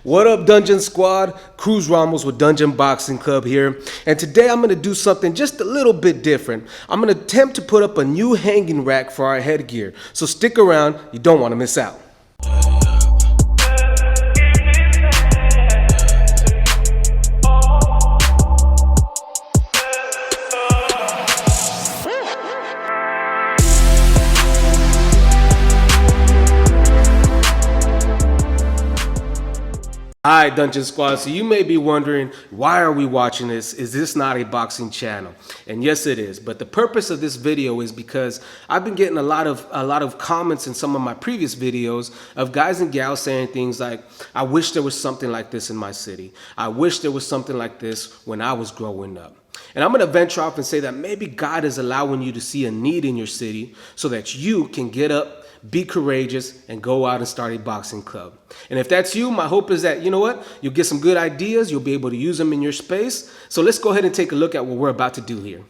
What up, Dungeon Squad? Cruz with Dungeon Boxing Club here, and today I'm going to do something just a little bit different. I'm going to attempt to put up a new hanging rack for our headgear, so stick around, you don't want to miss out. Hi Dungeon Squad, so you may be wondering, why are we watching this? Is this not a boxing channel? And yes it is, but the purpose of this video is because I've been getting a lot of comments in some of my previous videos of guys and gals saying things like, I wish there was something like this in my city. I wish there was something like this when I was growing up. And I'm going to venture off and say that maybe God is allowing you to see a need in your city so that you can get up, be courageous, and go out and start a boxing club. And if that's you, my hope is that, you know what, you'll get some good ideas, you'll be able to use them in your space. So let's go ahead and take a look at what we're about to do here.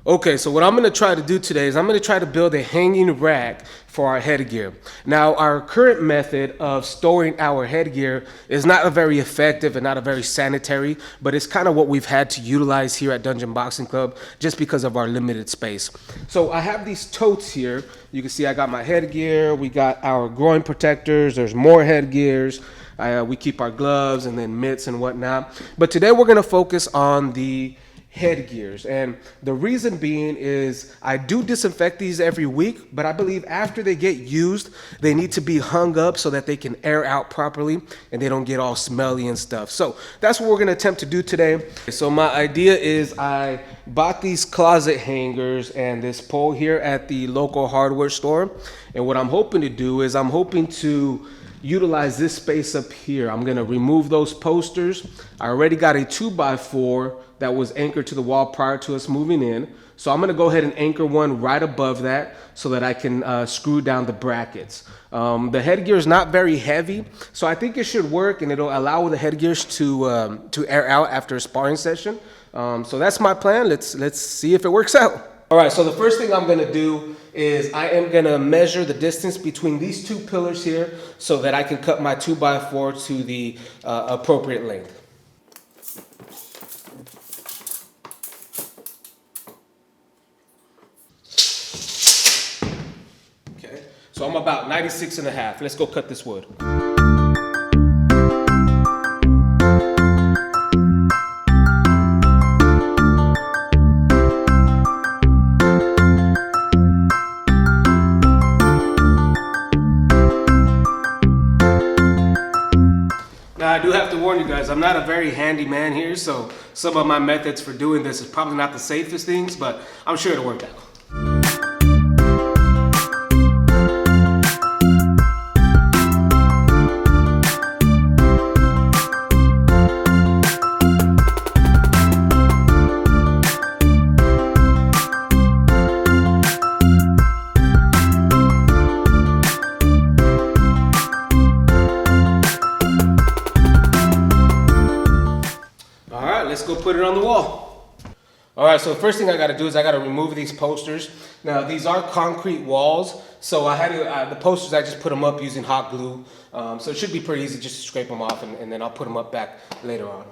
Okay, so what I'm going to try to do today is I'm going to try to build a hanging rack for our headgear. Now, our current method of storing our headgear is not a very effective and not a very sanitary, but it's kind of what we've had to utilize here at Dungeon Boxing Club just because of our limited space. So I have these totes here. You can see I got my headgear, we got our groin protectors, there's more headgears. We keep our gloves and then mitts and whatnot. But today we're going to focus on the headgears, and the reason being is I do disinfect these every week, but I believe after they get used they need to be hung up so that they can air out properly and they don't get all smelly and stuff. So that's what we're going to attempt to do today. So my idea is I bought these closet hangers and this pole here at the local hardware store, and what I'm hoping to do is I'm hoping to utilize this space up here. I'm going to remove those posters. I already got a 2x4 that was anchored to the wall prior to us moving in. So I'm going to go ahead and anchor one right above that so that I can screw down the brackets. The headgear is not very heavy, so I think it should work, and it'll allow the headgears to air out after a sparring session. So that's my plan. Let's see if it works out. All right, so the first thing I'm going to do is I am going to measure the distance between these two pillars here so that I can cut my 2x4 to the appropriate length. Okay, so I'm about 96.5. Let's go cut this wood. Now, I do have to warn you guys, I'm not a very handy man here, so some of my methods for doing this is probably not the safest things, but I'm sure it'll work out. Let's go put it on the wall. All right, so the first thing I got to do is I got to remove these posters. Now, these are concrete walls, so I had to, the posters, I just put them up using hot glue. So it should be pretty easy just to scrape them off, and then I'll put them up back later on.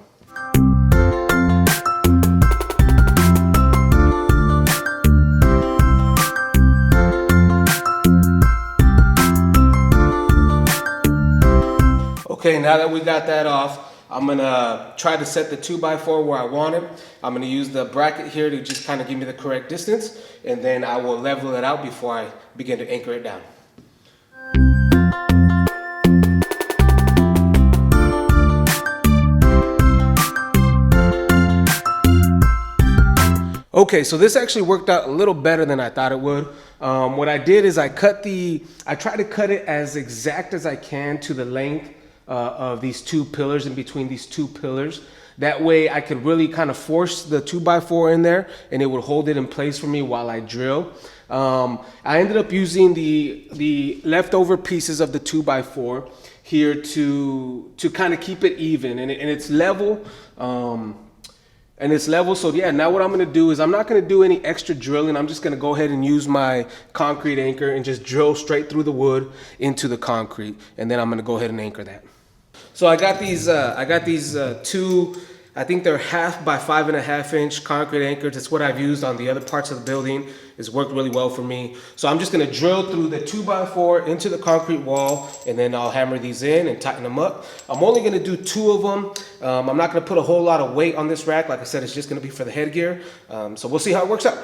Okay, now that we got that off, I'm gonna try to set the 2x4 where I want it. I'm gonna use the bracket here to just kind of give me the correct distance, and then I will level it out before I begin to anchor it down. Okay, so this actually worked out a little better than I thought it would. What I did is I tried to cut it as exact as I can to the length of these two pillars, in between these two pillars. That way I could really kind of force the 2x4 in there and it would hold it in place for me while I drill. I ended up using the leftover pieces of the 2x4 here to kind of keep it even, and it's level. So yeah, now what I'm going to do is I'm not going to do any extra drilling. I'm just going to go ahead and use my concrete anchor and just drill straight through the wood into the concrete, and then I'm going to go ahead and anchor that. So I got these two, I think they're 1/2 by 5.5 inch concrete anchors. It's what I've used on the other parts of the building. It's worked really well for me. So I'm just gonna drill through the 2x4 into the concrete wall, and then I'll hammer these in and tighten them up. I'm only gonna do 2 of them. I'm not gonna put a whole lot of weight on this rack. Like I said, it's just gonna be for the headgear. So we'll see how it works out.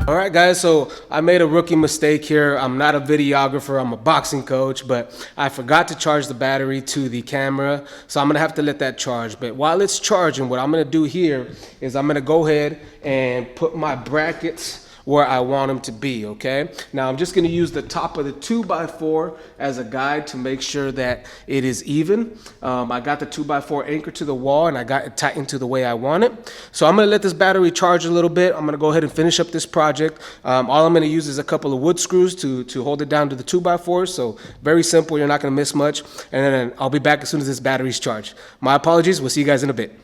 All right, guys, so I made a rookie mistake here. I'm not a videographer, I'm a boxing coach, but I forgot to charge the battery to the camera, so I'm gonna have to let that charge. But while it's charging, what I'm gonna do here is I'm gonna go ahead and put my brackets where I want them to be, okay? Now I'm just gonna use the top of the 2x4 as a guide to make sure that it is even. I got the 2x4 anchored to the wall and I got it tightened to the way I want it. So I'm gonna let this battery charge a little bit. I'm gonna go ahead and finish up this project. All I'm gonna use is a couple of wood screws to hold it down to the 2x4. So very simple, you're not gonna miss much. And then I'll be back as soon as this battery's charged. My apologies, we'll see you guys in a bit.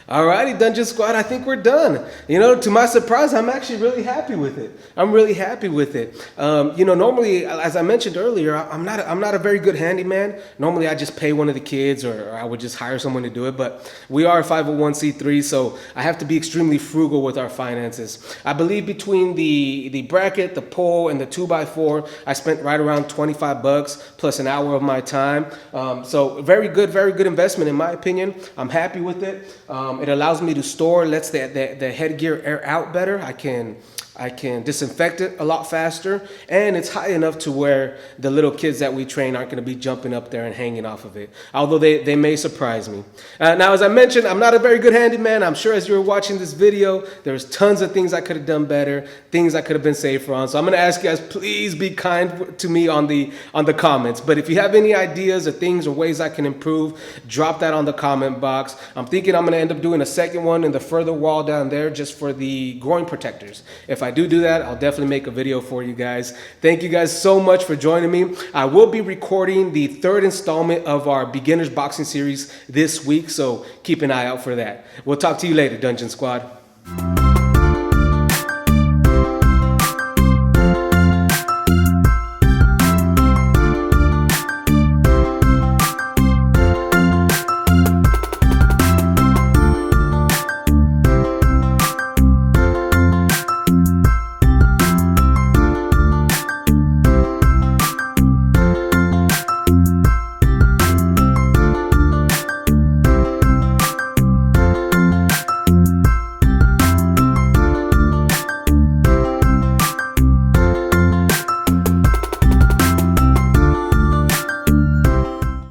Alrighty, Dungeon Squad, I think we're done. You know, to my surprise, I'm actually really happy with it. I'm really happy with it. You know, normally, as I mentioned earlier, I'm not a very good handyman. Normally, I just pay one of the kids, or I would just hire someone to do it. But we are a 501c3, so I have to be extremely frugal with our finances. I believe between the bracket, the pole, and the 2x4, I spent right around $25 plus an hour of my time. So very good investment in my opinion. I'm happy with it. It allows me to store, lets the headgear air out better. I can disinfect it a lot faster, and it's high enough to where the little kids that we train aren't going to be jumping up there and hanging off of it, although they may surprise me. Now, as I mentioned, I'm not a very good handyman. I'm sure as you're watching this video, there's tons of things I could have done better, things I could have been safer on. So I'm going to ask you guys, please be kind to me on the comments. But if you have any ideas or things or ways I can improve, drop that on the comment box. I'm thinking I'm going to end up doing a second one in the further wall down there just for the groin protectors. If I do that, I'll definitely make a video for you guys. Thank you guys so much for joining me. I will be recording the 3rd installment of our beginners boxing series this week, so keep an eye out for that. We'll talk to you later, Dungeon Squad.